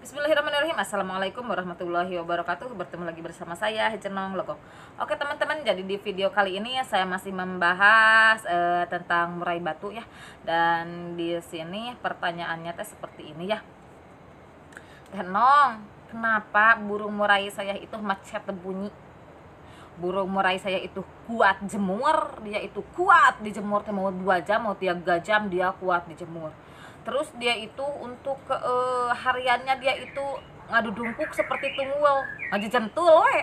Bismillahirrahmanirrahim. Assalamualaikum warahmatullahi wabarakatuh. Bertemu lagi bersama saya Hejenong Logo. Oke teman-teman, jadi di video kali ini saya masih membahas tentang murai batu ya. Dan di sini pertanyaannya teh seperti ini ya. Henong, kenapa burung murai saya itu macet bunyi? Burung murai saya itu kuat jemur, dia itu kuat dijemur mau 2 jam mau 3 jam dia kuat dijemur. Terus dia itu untuk hariannya dia itu ngadu dungkuk seperti tunggul ngaji jentul we,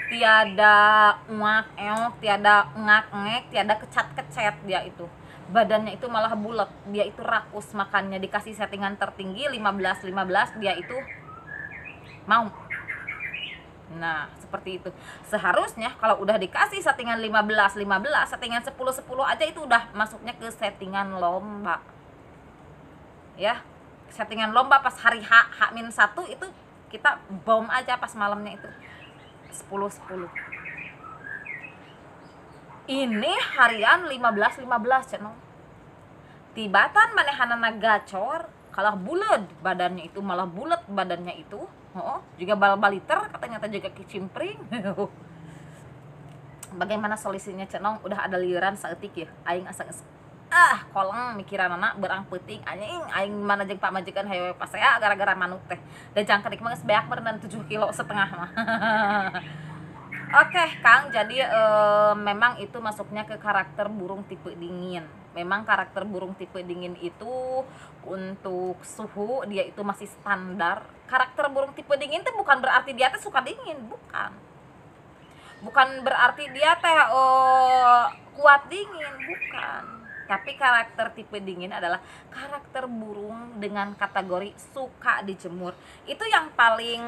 tiada ngak eok, tiada ngak ngek, tiada kecat kecet. Dia itu badannya itu malah bulat, dia itu rakus, makannya dikasih settingan tertinggi 15 dia itu mau. Nah seperti itu seharusnya. Kalau udah dikasih settingan 15 settingan 10 aja itu udah masuknya ke settingan lomba ya. Settingan lomba pas hari H-1 itu kita bom aja pas malamnya itu 10. Ini harian 15 cenong. Tibatan manehanana gacor kalah bulat badannya itu, malah bulat badannya itu. Juga bal-baliter katanya juga kicimpring. Bagaimana solusinya cenong? Udah ada liuran saeutik ya aing asa koleng mikiran anak berang peuting aing mana jeung Pak majikan hayo pas saya gara-gara manuk teh dan jangkedik mah geus beak berenang 7,5 kilo mah. Oke Kang, jadi memang itu masuknya ke karakter burung tipe dingin. Memang karakter burung tipe dingin itu untuk suhu dia itu masih standar. Karakter burung tipe dingin itu bukan berarti dia teh suka dingin, bukan berarti dia teh kuat dingin, bukan. Tapi karakter tipe dingin adalah karakter burung dengan kategori suka dijemur. Itu yang paling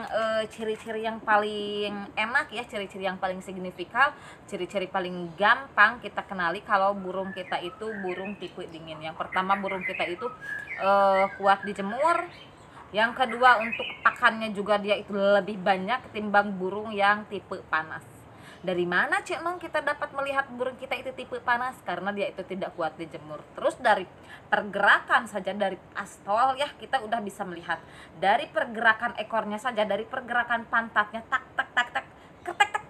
ciri-ciri yang paling enak ya, ciri-ciri yang paling signifikan, ciri-ciri paling gampang kita kenali kalau burung kita itu burung tipe dingin. Yang pertama, burung kita itu kuat dijemur. Yang kedua, untuk pakannya juga dia itu lebih banyak ketimbang burung yang tipe panas. Dari mana Cik Nong kita dapat melihat burung kita itu tipe panas? Karena dia itu tidak kuat dijemur. Terus dari pergerakan saja, dari pastol ya kita udah bisa melihat. Dari pergerakan ekornya saja, dari pergerakan pantatnya tak tak tak tak kertek tak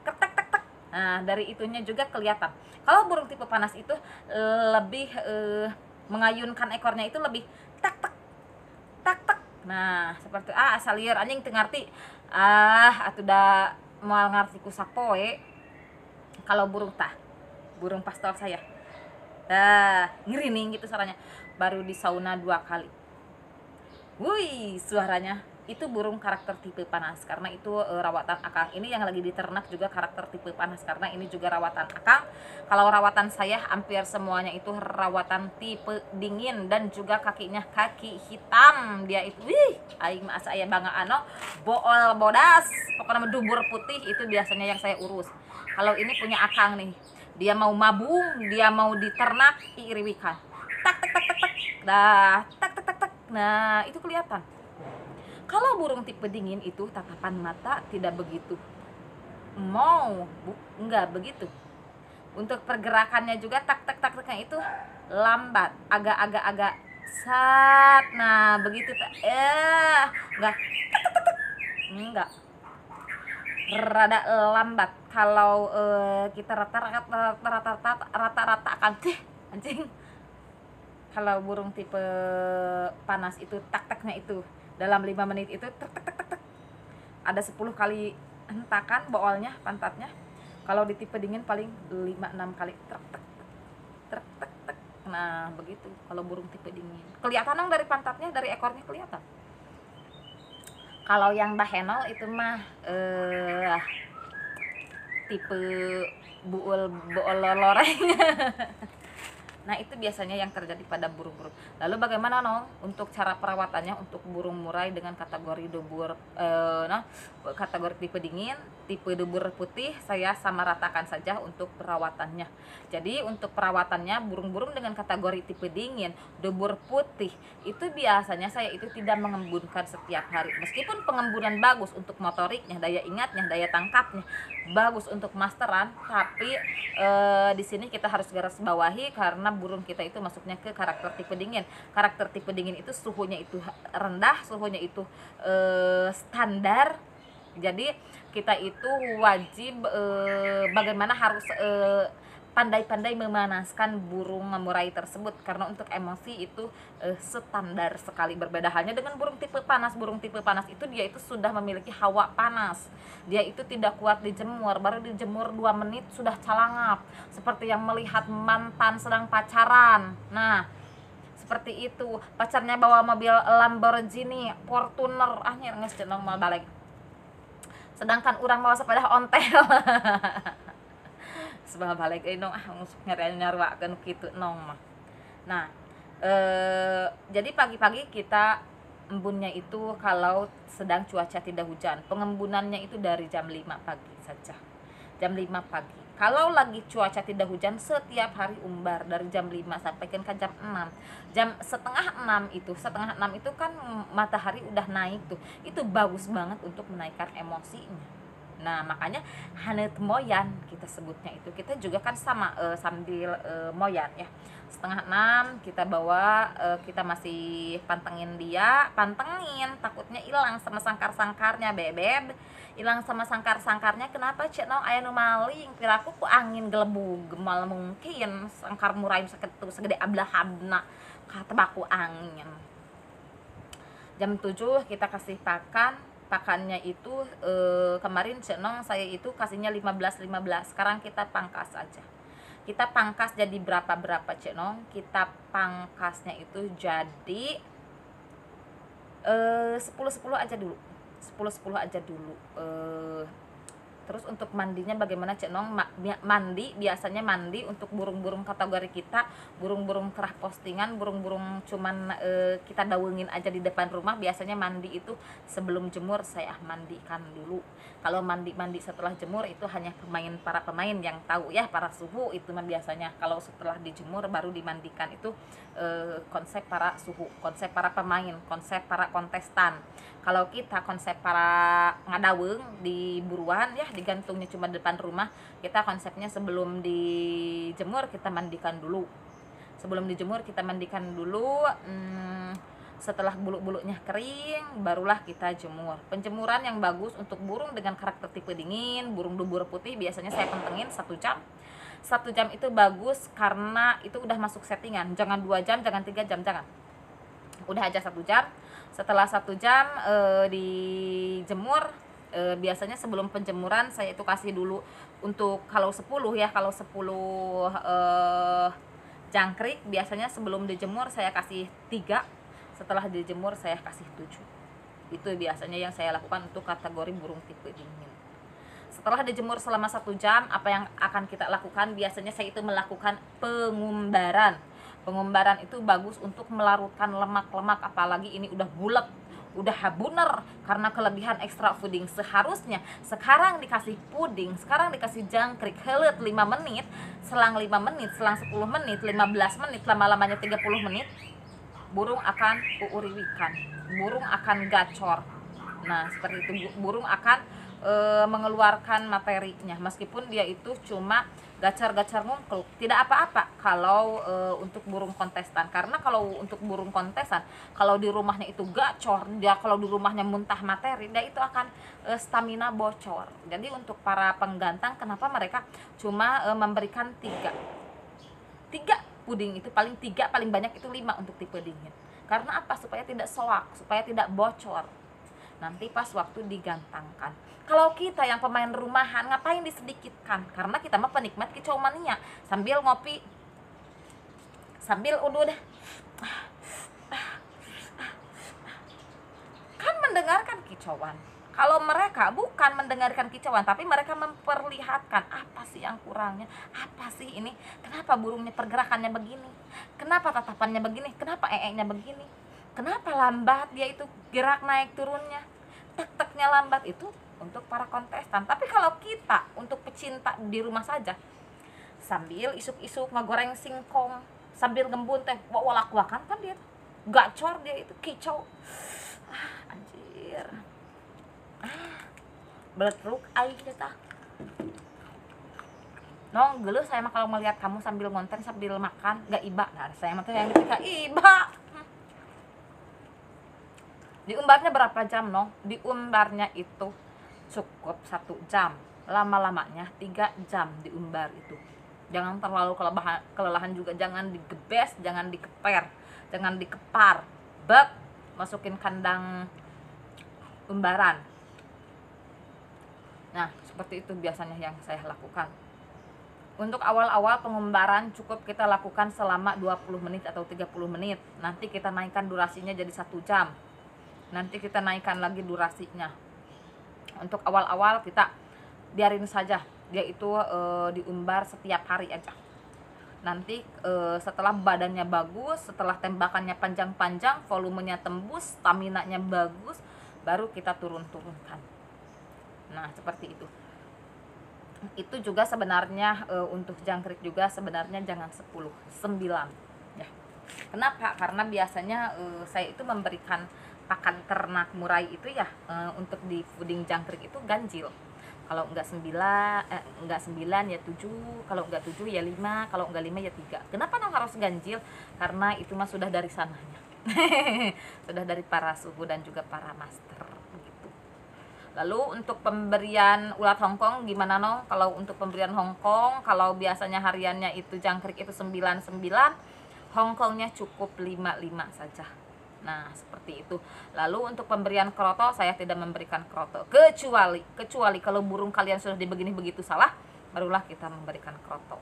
kertek tak tak. Nah dari itunya juga kelihatan. Kalau burung tipe panas itu lebih mengayunkan ekornya itu lebih tak tak tak tak. Nah seperti asal liar anjing teu ngarti. Atuh da moal ngarti ku sapoe. Kalau burung pastol saya ngirining gitu suaranya, baru di sauna 2 kali. Wih suaranya itu burung karakter tipe panas karena itu rawatan akang. Ini yang lagi diternak juga karakter tipe panas karena ini juga rawatan akang. Kalau rawatan saya hampir semuanya itu rawatan tipe dingin dan juga kakinya kaki hitam. Dia itu aing mah asa aya bangga bool bodas, pokoknya dubur putih itu biasanya yang saya urus. Kalau ini punya akang nih, dia mau mabung, dia mau diternak iiriwikan. Tak tak tak tak tak. Dah tak tak tak tak. Nah, itu kelihatan. Kalau burung tipe dingin itu tatapan mata tidak begitu enggak begitu. Untuk pergerakannya juga tak tak tak taknya itu lambat, agak sat. Nah begitu enggak rada lambat. Kalau kita rata-rata akan anjing. Kalau burung tipe panas itu tak-taknya itu dalam 5 menit itu tek. Ada 10 kali hentakan boolnya, pantatnya. Kalau di tipe dingin paling 5-6 kali tek. Nah begitu kalau burung tipe dingin. Kelihatan dong dari pantatnya, dari ekornya kelihatan. Kalau yang bahenol itu mah tipe bool loreng. Nah itu biasanya yang terjadi pada burung-burung. Lalu bagaimana untuk cara perawatannya untuk burung murai dengan kategori dubur kategori tipe dingin, tipe dubur putih, saya sama ratakan saja untuk perawatannya. Jadi untuk perawatannya burung-burung dengan kategori tipe dingin, dubur putih itu biasanya saya itu tidak mengembunkan setiap hari. Meskipun pengembunan bagus untuk motoriknya, daya ingatnya, daya tangkapnya bagus untuk masteran, tapi di sini kita harus garis bawahi karena burung kita itu masuknya ke karakter tipe dingin. Karakter tipe dingin itu suhunya itu rendah, suhunya itu standar. Jadi kita itu wajib bagaimana harus pandai-pandai memanaskan burung murai tersebut, karena untuk emosi itu standar sekali. Berbeda halnya dengan burung tipe panas. Burung tipe panas itu dia itu sudah memiliki hawa panas, dia itu tidak kuat dijemur, baru dijemur 2 menit sudah calangap, seperti yang melihat mantan sedang pacaran. Nah, seperti itu, pacarnya bawa mobil Lamborghini, Fortuner, ngeus cenah mal balik, sedangkan orang bawa sepeda ontel. Sebab balik nong nyarwakeun kitu nong mah. Nah, jadi pagi-pagi kita embunnya itu kalau sedang cuaca tidak hujan. Pengembunannya itu dari jam 5 pagi saja. Jam 5 pagi. Kalau lagi cuaca tidak hujan, setiap hari umbar dari jam 5 sampai ke jam 6. Jam setengah 6 itu kan matahari udah naik tuh. Itu bagus banget untuk menaikkan emosinya. Nah, makanya hanet moyan kita sebutnya itu. Kita juga kan sama sambil moyan ya. Setengah 6 kita bawa, kita masih pantengin dia, takutnya hilang sama sangkar-sangkarnya, bebeb. Hilang sama sangkar-sangkarnya, kenapa cek no aya nu maling, piraku ku angin gelebug, mal mungkin sangkar murai segede ablahabna kata baku angin. Jam 7 kita kasih pakannya itu kemarin cenong saya itu kasihnya 15. Sekarang kita pangkas aja. Kita pangkas jadi berapa cenong? Kita pangkasnya itu jadi 10 aja dulu. 10 aja dulu. Terus untuk mandinya bagaimana cenong? Mandi biasanya mandi untuk burung-burung kategori kita, burung-burung kerah postingan, burung-burung cuman kita daungin aja di depan rumah. Biasanya mandi itu sebelum jemur saya mandikan dulu. Kalau mandi setelah jemur itu hanya para pemain yang tahu ya, para suhu itu mah biasanya. Kalau setelah dijemur baru dimandikan itu konsep para suhu, konsep para pemain, konsep para kontestan. Kalau kita konsep para ngadaweung di buruan ya, digantungnya cuma depan rumah, kita konsepnya sebelum dijemur kita mandikan dulu. Setelah bulu-bulunya kering barulah kita jemur. Penjemuran yang bagus untuk burung dengan karakter tipe dingin, burung dubur putih, biasanya saya pantengin 1 jam. 1 jam itu bagus karena itu udah masuk settingan. Jangan 2 jam, jangan 3 jam, jangan. Udah aja 1 jam. Setelah 1 jam dijemur, biasanya sebelum penjemuran saya itu kasih dulu untuk kalau 10 ya, kalau 10 jangkrik biasanya sebelum dijemur saya kasih 3, setelah dijemur saya kasih 7. Itu biasanya yang saya lakukan untuk kategori burung tipe dingin. Setelah dijemur selama 1 jam, apa yang akan kita lakukan? Biasanya saya itu melakukan pengumbaran. Pengumbaran itu bagus untuk melarutkan lemak-lemak, apalagi ini udah bulat, udah habuner karena kelebihan extra fooding. Seharusnya sekarang dikasih puding, sekarang dikasih jangkrik heuleut 5 menit, selang 5 menit, selang 10 menit, 15 menit, lama-lamanya 30 menit, burung akan uuriwikan, burung akan gacor. Nah, seperti itu, burung akan mengeluarkan materinya, meskipun dia itu cuma gacar-gacar ngungkluk, tidak apa-apa kalau untuk burung kontestan. Karena kalau untuk burung kontestan, kalau di rumahnya itu gacor, dia kalau di rumahnya muntah materi, dia itu akan stamina bocor. Jadi untuk para penggantang, kenapa mereka cuma memberikan 3 puding itu, paling 3, paling banyak itu 5 untuk tipe dingin. Karena apa? Supaya tidak soak, supaya tidak bocor nanti pas waktu digantangkan. Kalau kita yang pemain rumahan, ngapain disedikitkan? Karena kita mah penikmat kicau mania, sambil ngopi, sambil udud, kan mendengarkan kicauan. Kalau mereka bukan mendengarkan kicauan, tapi mereka memperlihatkan apa sih yang kurangnya, apa sih ini, kenapa burungnya pergerakannya begini, kenapa tatapannya begini, kenapa ee-nya begini, kenapa lambat dia itu gerak naik turunnya, tek-teknya lambat. Itu untuk para kontestan. Tapi kalau kita untuk pecinta di rumah saja, sambil isuk-isuk ngegoreng singkong, sambil ngembun teh walak-wakan, kan dia gacor, dia itu kicau. Anjir, beletruk aing kita. Nong geuleuh saya mah kalau melihat kamu sambil ngonten sambil makan gak iba. Nah saya mah yang ketika iba. Diumbarnya berapa jam Nong? Diumbarnya itu cukup 1 jam, lama-lamanya 3 jam diumbar itu. Jangan terlalu kelelahan juga, jangan digebes, jangan dikeper, jangan dikepar. Bek, masukin kandang umbaran. Nah seperti itu biasanya yang saya lakukan. Untuk awal-awal pengumbaran cukup kita lakukan selama 20 menit atau 30 menit. Nanti kita naikkan durasinya jadi 1 jam. Nanti kita naikkan lagi durasinya. Untuk awal-awal kita biarin saja dia itu diumbar setiap hari aja. Nanti setelah badannya bagus, setelah tembakannya panjang-panjang, volumenya tembus, stamina-nya bagus, baru kita turun-turunkan. Nah seperti itu. Itu juga sebenarnya untuk jangkrik juga sebenarnya jangan 10, 9 ya. Kenapa? Karena biasanya saya itu memberikan pakan ternak murai itu ya untuk di fooding jangkrik itu ganjil. Kalau enggak 9 ya 7, kalau enggak 7 ya 5, kalau enggak 5 ya 3. Kenapa harus ganjil? Karena itu mah sudah dari sananya. Sudah dari para suhu dan juga para master begitu. Lalu untuk pemberian ulat Hongkong gimana Nong? Kalau untuk pemberian Hongkong, kalau biasanya hariannya itu jangkrik itu 99, Hongkongnya cukup 55 saja. Nah seperti itu. Lalu untuk pemberian kroto saya tidak memberikan kroto, kecuali kalau burung kalian sudah dibegini begitu salah, barulah kita memberikan kroto.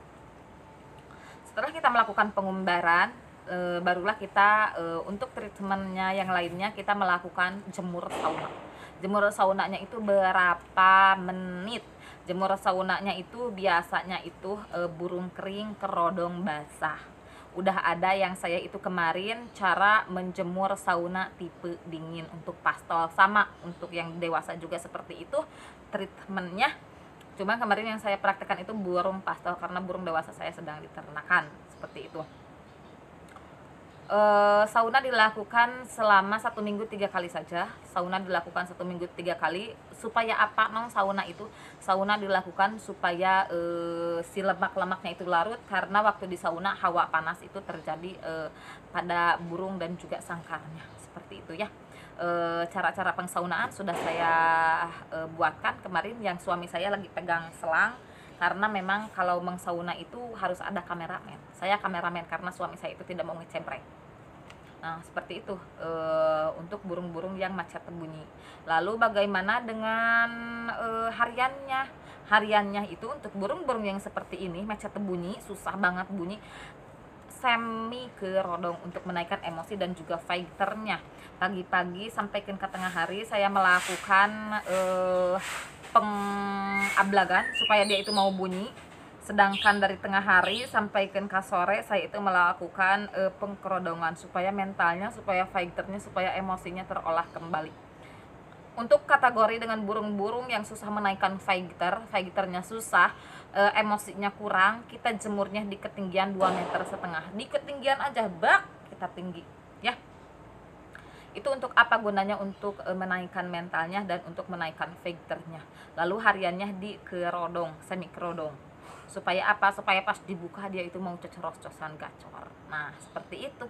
Setelah kita melakukan pengumbaran, barulah kita untuk treatmentnya yang lainnya kita melakukan jemur sauna. Jemur saunanya itu berapa menit? Jemur saunanya itu biasanya itu burung kering ke rodong basah. Udah ada yang saya itu kemarin cara menjemur sauna tipe dingin untuk pastol, sama untuk yang dewasa juga seperti itu treatmentnya. Cuma kemarin yang saya praktekkan itu burung pastol karena burung dewasa saya sedang diternakan seperti itu. Sauna dilakukan selama 1 minggu 3 kali saja. Sauna dilakukan 1 minggu 3 kali. Supaya apa Nong sauna itu? Sauna dilakukan supaya si lemak-lemaknya itu larut, karena waktu di sauna hawa panas itu terjadi pada burung dan juga sangkarnya. Seperti itu ya. Cara-cara pengsaunaan sudah saya buatkan kemarin, yang suami saya lagi pegang selang. Karena memang kalau mengsauna itu harus ada kameramen. Saya kameramen karena suami saya itu tidak mau ngecempreng. Nah seperti itu untuk burung-burung yang macet bunyi. Lalu bagaimana dengan hariannya? Hariannya itu untuk burung-burung yang seperti ini macet bunyi, susah banget bunyi, semi ke rodong untuk menaikkan emosi dan juga fighternya. Pagi-pagi sampai ke tengah hari saya melakukan pengablagan supaya dia itu mau bunyi. Sedangkan dari tengah hari sampai ke sore saya itu melakukan pengkerodongan supaya mentalnya, supaya fighternya, supaya emosinya terolah kembali. Untuk kategori dengan burung-burung yang susah menaikkan fighternya susah, emosinya kurang, kita jemurnya di ketinggian 2,5 meter. Di ketinggian aja bak kita tinggi ya. Itu untuk apa gunanya? Untuk menaikkan mentalnya dan untuk menaikkan fighternya. Lalu hariannya di kerodong, semi kerodong. Supaya apa? Supaya pas dibuka dia itu mau cocoros-cosan gacor. Nah seperti itu.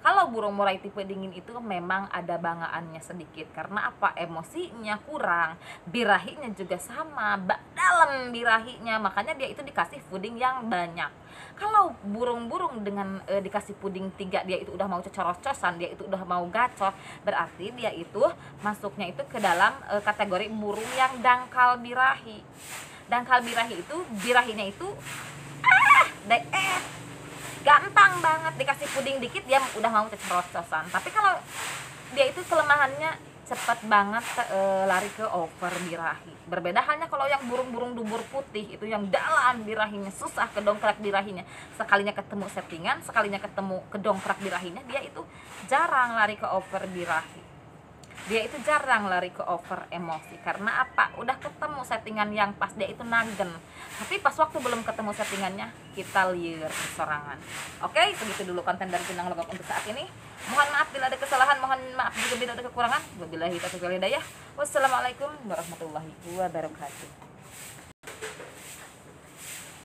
Kalau burung murai tipe dingin itu memang ada bangaannya sedikit. Karena apa? Emosinya kurang, birahinya juga sama, dalam birahinya. Makanya dia itu dikasih fooding yang banyak. Kalau burung-burung dengan dikasih puding 3 dia itu udah mau cocoros-cosan, dia itu udah mau gacor, berarti dia itu masuknya itu ke dalam kategori burung yang dangkal birahi. Dangkal birahi itu, birahinya itu gampang banget, dikasih puding dikit dia udah mau cocoros-cosan. Tapi kalau dia itu kelemahannya cepat banget lari ke over birahi. Berbeda halnya kalau yang burung-burung dubur putih itu yang dalam birahinya, susah kedongkrak birahinya. Sekalinya ketemu settingan, sekalinya ketemu kedongkrak birahinya, dia itu jarang lari ke over birahi. Dia itu jarang lari ke over emosi. Karena apa? Udah ketemu settingan yang pas, dia itu nagen. Tapi pas waktu belum ketemu settingannya, kita liar sorangan. Oke, segitu dulu konten dari Pinang Logok untuk saat ini. Mohon maaf bila ada kesalahan, mohon maaf juga bila ada kekurangan. Wabillahi taufiq wal hidayah. Wassalamualaikum warahmatullahi wabarakatuh.